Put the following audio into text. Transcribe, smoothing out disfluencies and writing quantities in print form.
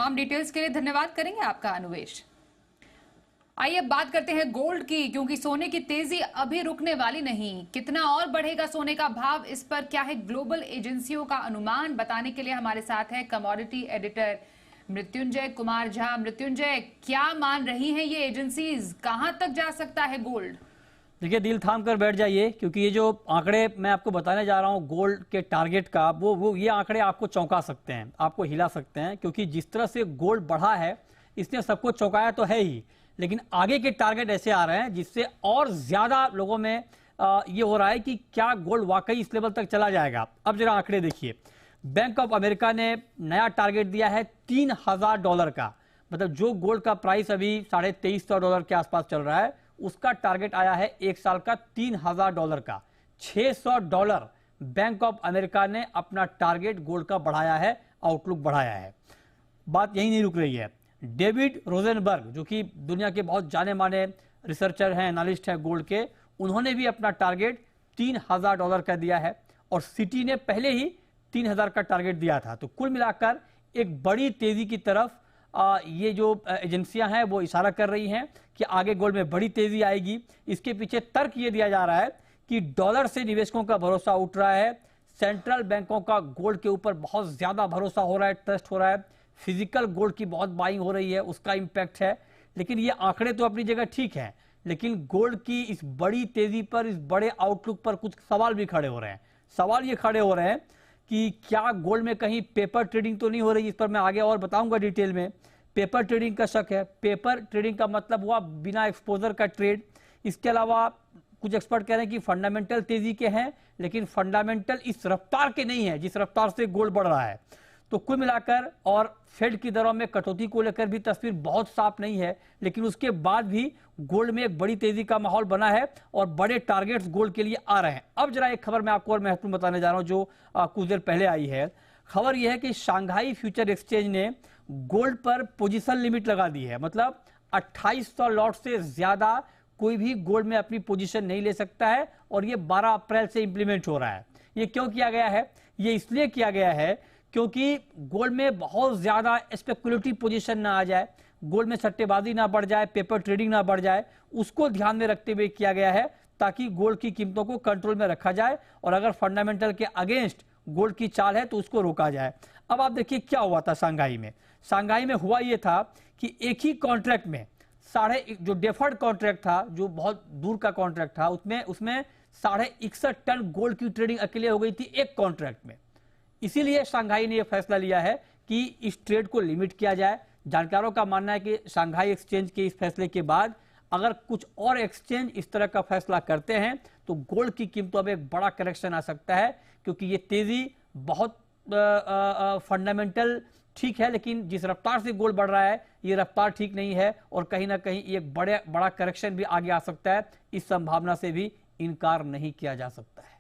तमाम डिटेल्स के लिए धन्यवाद करेंगे आपका अनुवेश। आइए अब बात करते हैं गोल्ड की, क्योंकि सोने की तेजी अभी रुकने वाली नहीं। कितना और बढ़ेगा सोने का भाव, इस पर क्या है ग्लोबल एजेंसियों का अनुमान? बताने के लिए हमारे साथ है कमोडिटी एडिटर मृत्युंजय कुमार झा। मृत्युंजय, क्या मान रही हैं ये एजेंसीज, कहां तक जा सकता है गोल्ड? देखिए, दिल थाम कर बैठ जाइए, क्योंकि ये जो आंकड़े मैं आपको बताने जा रहा हूँ गोल्ड के टारगेट का, वो ये आंकड़े आपको चौंका सकते हैं, आपको हिला सकते हैं। क्योंकि जिस तरह से गोल्ड बढ़ा है इसने सबको चौंकाया तो है ही, लेकिन आगे के टारगेट ऐसे आ रहे हैं जिससे और ज्यादा लोगों में ये हो रहा है कि क्या गोल्ड वाकई इस लेवल तक चला जाएगा। अब जरा आंकड़े देखिए। बैंक ऑफ अमेरिका ने नया टारगेट दिया है $3000 का, मतलब जो गोल्ड का प्राइस अभी $2350 के आसपास चल रहा है, उसका टारगेट आया है एक साल का $3000 का। $600 बैंक ऑफ अमेरिका ने अपना टारगेट गोल्ड का बढ़ाया है, आउटलुक बढ़ाया है। बात यही नहीं रुक रही है। डेविड रोजेनबर्ग, जो कि दुनिया के बहुत जाने माने रिसर्चर हैं, एनालिस्ट हैं गोल्ड के, उन्होंने भी अपना टारगेट $3000 का दिया है, और सिटी ने पहले ही 3000 का टारगेट दिया था। तो कुल मिलाकर एक बड़ी तेजी की तरफ ये जो एजेंसियां हैं वो इशारा कर रही हैं कि आगे गोल्ड में बड़ी तेजी आएगी। इसके पीछे तर्क ये दिया जा रहा है कि डॉलर से निवेशकों का भरोसा उठ रहा है, सेंट्रल बैंकों का गोल्ड के ऊपर बहुत ज्यादा भरोसा हो रहा है, ट्रस्ट हो रहा है, फिजिकल गोल्ड की बहुत बाइंग हो रही है, उसका इंपैक्ट है। लेकिन ये आंकड़े तो अपनी जगह ठीक है, लेकिन गोल्ड की इस बड़ी तेजी पर, इस बड़े आउटलुक पर कुछ सवाल भी खड़े हो रहे हैं। सवाल ये खड़े हो रहे हैं कि क्या गोल्ड में कहीं पेपर ट्रेडिंग तो नहीं हो रही। इस पर मैं आगे और बताऊंगा डिटेल में। पेपर ट्रेडिंग का शक है। पेपर ट्रेडिंग का मतलब हुआ बिना एक्सपोजर का ट्रेड। इसके अलावा कुछ एक्सपर्ट कह रहे हैं कि फंडामेंटल तेजी के हैं, लेकिन फंडामेंटल इस रफ्तार के नहीं है जिस रफ्तार से गोल्ड बढ़ रहा है। तो कुल मिलाकर, और फेड की दरों में कटौती को लेकर भी तस्वीर बहुत साफ नहीं है, लेकिन उसके बाद भी गोल्ड में एक बड़ी तेजी का माहौल बना है और बड़े टारगेट्स गोल्ड के लिए आ रहे हैं। अब जरा एक खबर मैं आपको और महत्वपूर्ण बताने जा रहा हूं जो कुछ देर पहले आई है। खबर यह है कि शांघाई फ्यूचर एक्सचेंज ने गोल्ड पर पोजीशन लिमिट लगा दी है। मतलब 2800 लॉट से ज्यादा कोई भी गोल्ड में अपनी पोजीशन नहीं ले सकता है, और ये 12 अप्रैल से इंप्लीमेंट हो रहा है। ये क्यों किया गया है? ये इसलिए किया गया है क्योंकि गोल्ड में बहुत ज्यादा स्पेकुलेटिव पोजीशन ना आ जाए, गोल्ड में सट्टेबाजी ना बढ़ जाए, पेपर ट्रेडिंग ना बढ़ जाए, उसको ध्यान में रखते हुए किया गया है, ताकि गोल्ड की कीमतों को कंट्रोल में रखा जाए, और अगर फंडामेंटल के अगेंस्ट गोल्ड की चाल है तो उसको रोका जाए। अब आप देखिए क्या हुआ था शांघाई में। शांघाई में हुआ यह था कि एक ही कॉन्ट्रैक्ट में जो डेफर्ड कॉन्ट्रैक्ट था, जो बहुत दूर का कॉन्ट्रैक्ट था, उसमें 61.5 टन गोल्ड की ट्रेडिंग अकेले हो गई थी एक कॉन्ट्रैक्ट में। इसीलिए शांघाई ने यह फैसला लिया है कि इस ट्रेड को लिमिट किया जाए। जानकारों का मानना है कि शांघाई एक्सचेंज के इस फैसले के बाद अगर कुछ और एक्सचेंज इस तरह का फैसला करते हैं तो गोल्ड की कीमतों में एक बड़ा करेक्शन आ सकता है, क्योंकि ये तेजी बहुत फंडामेंटल ठीक है, लेकिन जिस रफ्तार से गोल्ड बढ़ रहा है ये रफ्तार ठीक नहीं है, और कहीं ना कहीं एक बड़ा करेक्शन भी आगे आ सकता है। इस संभावना से भी इनकार नहीं किया जा सकता है।